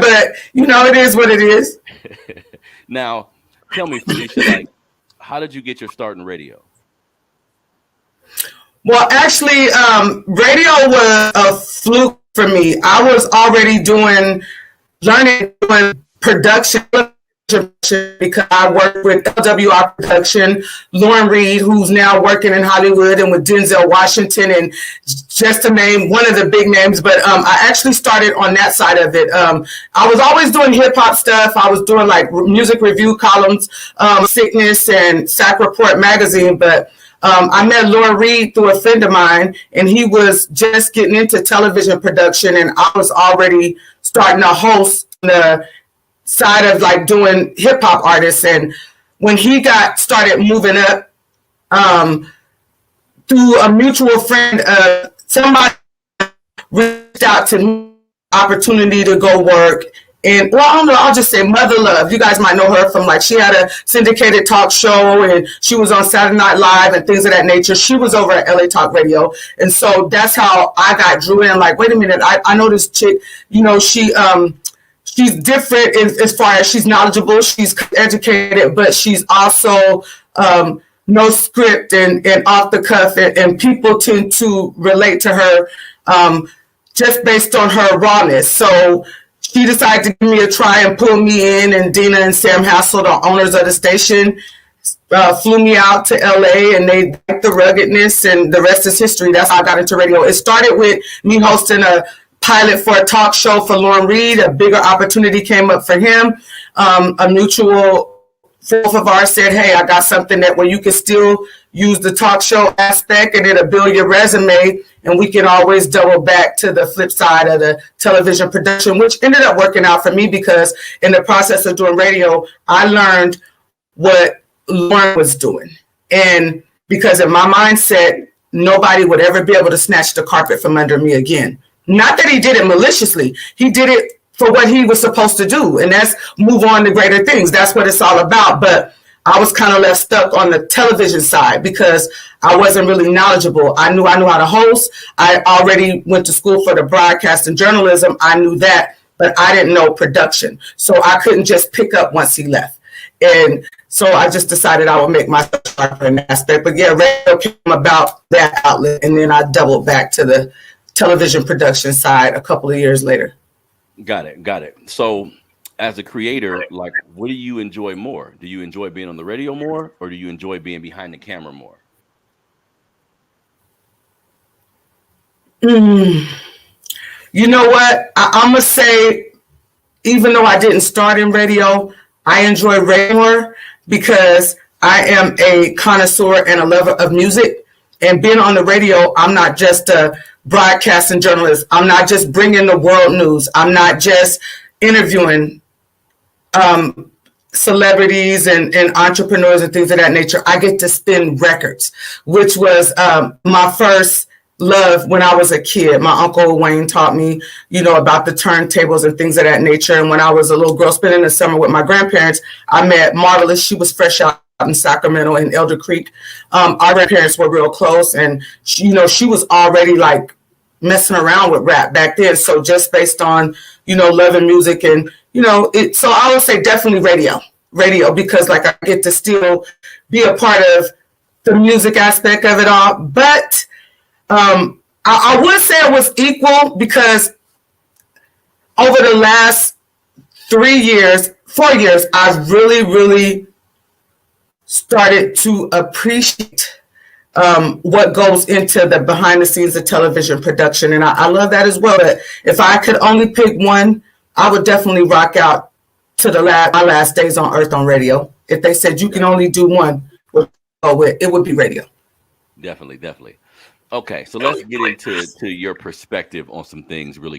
hard, but it is what it is. Now, tell me, Felicia, like, how did you get your start in radio? Well, actually, radio was a fluke for me. I was already learning doing production because I worked with LWR Production, Lauren Reed, who's now working in Hollywood, and with Denzel Washington, and just to name one of the big names. But I actually started on that side of it. I was always doing hip hop stuff. I was doing like music review columns, Sickness and Sack Report magazine. But I met Lauren Reed through a friend of mine, and he was just getting into television production, and I was already starting to host the side of like doing hip hop artists. And when he started moving up, through a mutual friend, somebody reached out to me, opportunity to go work. And well, I don't know, I'll just say Mother Love. You guys might know her from she had a syndicated talk show, and she was on Saturday Night Live and things of that nature. She was over at LA Talk Radio. And so that's how I got drew in. Like, wait a minute, I know this chick, she's different as far as she's knowledgeable, she's educated, but she's also no script and off the cuff, and people tend to relate to her just based on her rawness. So she decided to give me a try and pull me in, and Dina and Sam Hassel, the owners of the station, flew me out to LA, and they liked the ruggedness, and the rest is history. That's how I got into radio. It started with me hosting a pilot for a talk show for Lauren Reed. A bigger opportunity came up for him. A mutual friend of ours said, hey, I got something where you can still use the talk show aspect, and it'll build your resume, and we can always double back to the flip side of the television production, which ended up working out for me because in the process of doing radio, I learned what Lauren was doing. And because in my mindset, nobody would ever be able to snatch the carpet from under me again. Not that he did it maliciously. He did it for what he was supposed to do, and that's move on to greater things. That's what it's all about. But I was kind of left stuck on the television side because I wasn't really knowledgeable. I knew how to host. I already went to school for the broadcast and journalism. I knew that, but I didn't know production. So I couldn't just pick up once he left. And so I just decided I would make myself sharper in that aspect. But yeah, radio came about that outlet, and then I doubled back to the television production side a couple of years later. Got it. So as a creator, like, what do you enjoy more? Do you enjoy being on the radio more, or do you enjoy being behind the camera more? You know what? I'm going to say, even though I didn't start in radio, I enjoy radio more because I am a connoisseur and a lover of music. And being on the radio, I'm not just a broadcasting journalist. I'm not just bringing the world news. I'm not just interviewing celebrities and entrepreneurs and things of that nature. I get to spin records, which was my first love when I was a kid. My Uncle Wayne taught me, about the turntables and things of that nature. And when I was a little girl spending the summer with my grandparents, I met Marvelous. She was fresh out in Sacramento in Elder Creek. Our grandparents were real close, and she was already like messing around with rap back then. So just based on, loving music and, so I would say definitely radio, because like I get to still be a part of the music aspect of it all. But I would say it was equal because over the last 4 years, I've really, really started to appreciate what goes into the behind the scenes of television production. And I love that as well. But if I could only pick one, I would definitely rock out to my last days on earth on radio. If they said you can only do one, it would be radio. Definitely. Okay, so let's get into your perspective on some things really